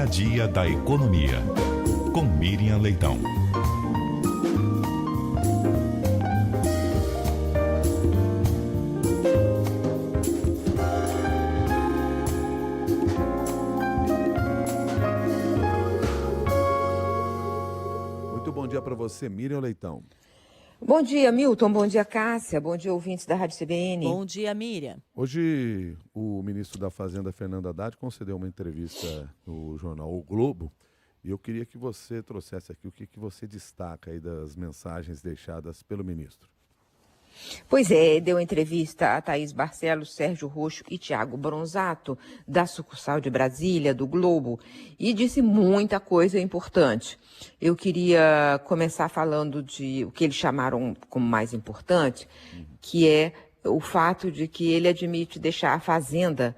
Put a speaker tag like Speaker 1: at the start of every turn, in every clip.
Speaker 1: a dia da economia, com Miriam Leitão.
Speaker 2: Muito bom dia para você, Miriam Leitão.
Speaker 3: Bom dia, Milton. Bom dia, Cássia. Bom dia, ouvintes da Rádio CBN.
Speaker 4: Bom dia, Miriam.
Speaker 2: Hoje, o ministro da Fazenda, Fernando Haddad, concedeu uma entrevista no jornal O Globo e eu queria que você trouxesse aqui o que você destaca aí das mensagens deixadas pelo ministro.
Speaker 3: Pois é, deu entrevista a Thaís Barcelos, Sérgio Roxo e Tiago Bronzato, da sucursal de Brasília, do Globo, e disse muita coisa importante. Eu queria começar falando de o que eles chamaram como mais importante, que é o fato de que ele admite deixar a Fazenda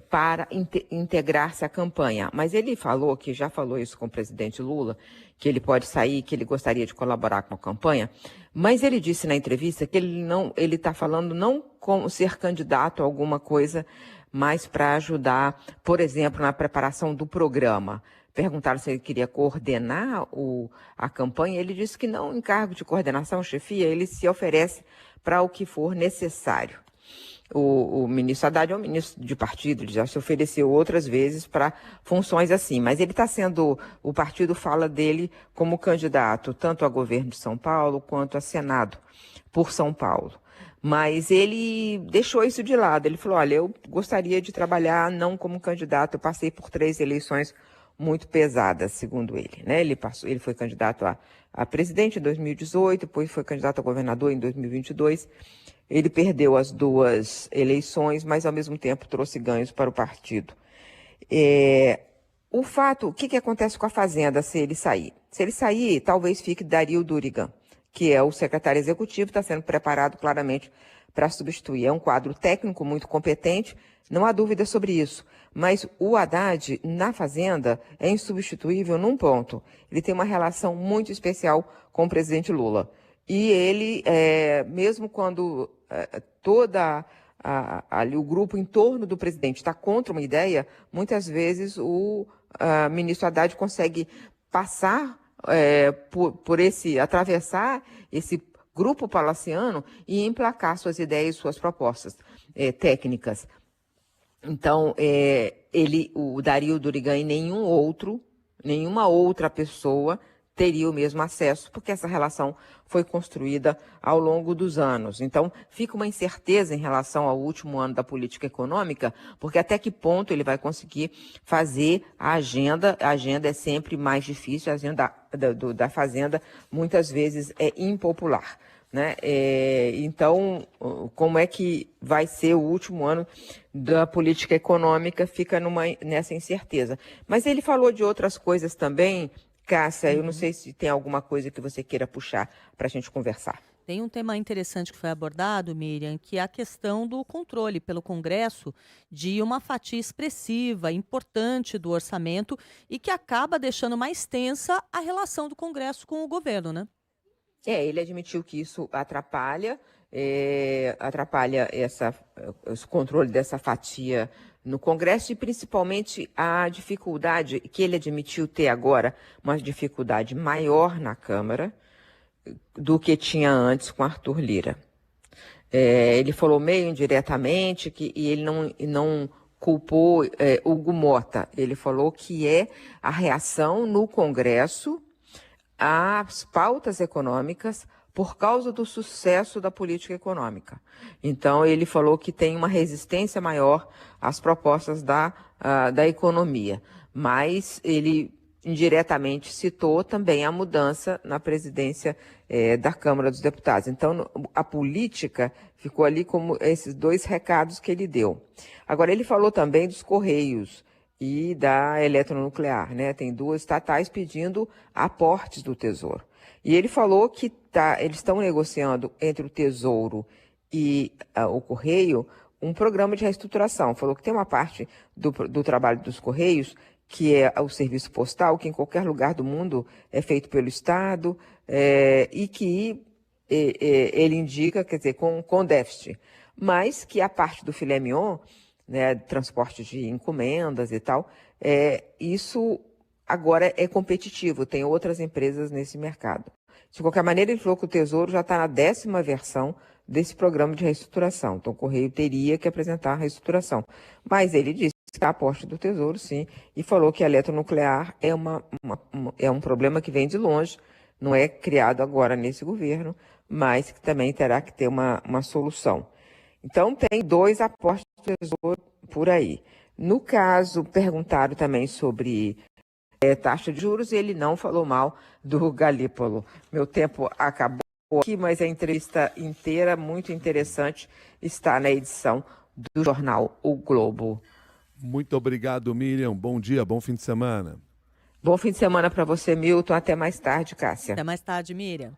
Speaker 3: para integrar-se à campanha. Mas ele falou, que já falou isso com o presidente Lula, que ele pode sair, que ele gostaria de colaborar com a campanha, mas ele disse na entrevista que ele está falando não como ser candidato a alguma coisa, mas para ajudar, por exemplo, na preparação do programa. Perguntaram se ele queria coordenar a campanha, ele disse que não, em cargo de coordenação, chefia, ele se oferece para o que for necessário. O ministro Haddad é um ministro de partido, ele já se ofereceu outras vezes para funções assim, mas ele está sendo, o partido fala dele como candidato tanto a governo de São Paulo quanto a Senado por São Paulo. Mas ele deixou isso de lado, ele falou, olha, eu gostaria de trabalhar não como candidato, eu passei por 3 eleições muito pesadas, segundo ele, né? Ele foi candidato a presidente em 2018, depois foi candidato a governador em 2022, ele perdeu as 2 eleições, mas ao mesmo tempo trouxe ganhos para o partido. O que acontece com a Fazenda se ele sair? Se ele sair, talvez fique Dario Durigan, que é o secretário executivo, está sendo preparado claramente para substituir. É um quadro técnico muito competente, não há dúvida sobre isso. Mas o Haddad, na Fazenda, é insubstituível num ponto. Ele tem uma relação muito especial com o presidente Lula. E ele, mesmo quando ali o grupo em torno do presidente está contra uma ideia, muitas vezes o ministro Haddad consegue passar atravessar esse grupo palaciano e emplacar suas ideias, suas propostas técnicas. Então, o Dario Durigan e nenhuma outra pessoa teria o mesmo acesso, porque essa relação foi construída ao longo dos anos. Então, fica uma incerteza em relação ao último ano da política econômica, porque até que ponto ele vai conseguir fazer a agenda. A agenda é sempre mais difícil, a agenda da Fazenda muitas vezes é impopular, né? Então, como é que vai ser o último ano da política econômica, fica nessa incerteza. Mas ele falou de outras coisas também, Cássia, eu não sei se tem alguma coisa que você queira puxar para a gente conversar.
Speaker 4: Tem um tema interessante que foi abordado, Miriam, que é a questão do controle pelo Congresso de uma fatia expressiva, importante do orçamento e que acaba deixando mais tensa a relação do Congresso com o governo, né?
Speaker 3: Ele admitiu que isso atrapalha esse controle dessa fatia no Congresso e principalmente a dificuldade que ele admitiu ter agora, uma dificuldade maior na Câmara do que tinha antes com Arthur Lira. Ele falou meio indiretamente e ele não culpou Hugo Mota. Ele falou que é a reação no Congresso às pautas econômicas por causa do sucesso da política econômica. Então, ele falou que tem uma resistência maior às propostas da economia, mas ele indiretamente citou também a mudança na presidência da Câmara dos Deputados. Então, a política ficou ali como esses 2 recados que ele deu. Agora, ele falou também dos Correios e da eletronuclear, né? Tem 2 estatais pedindo aportes do Tesouro. E ele falou que eles estão negociando entre o Tesouro e o Correio um programa de reestruturação. Falou que tem uma parte do trabalho dos Correios, que é o serviço postal, que em qualquer lugar do mundo é feito pelo Estado, e que ele indica, quer dizer, com déficit. Mas que a parte do filé mignon né, transporte de encomendas e tal, isso agora é competitivo, tem outras empresas nesse mercado. De qualquer maneira, ele falou que o Tesouro já está na 10ª versão desse programa de reestruturação. Então, o Correio teria que apresentar a reestruturação. Mas ele disse que a aposta do Tesouro, sim, e falou que a eletronuclear é um problema que vem de longe, não é criado agora nesse governo, mas que também terá que ter uma solução. Então, tem 2 apostas do Tesouro por aí. No caso, perguntaram também sobre taxa de juros e ele não falou mal do Galípolo. Meu tempo acabou aqui, mas a entrevista inteira, muito interessante, está na edição do jornal O Globo.
Speaker 2: Muito obrigado, Miriam. Bom dia, bom fim de semana.
Speaker 3: Bom fim de semana para você, Milton. Até mais tarde, Cássia.
Speaker 4: Até mais tarde, Miriam.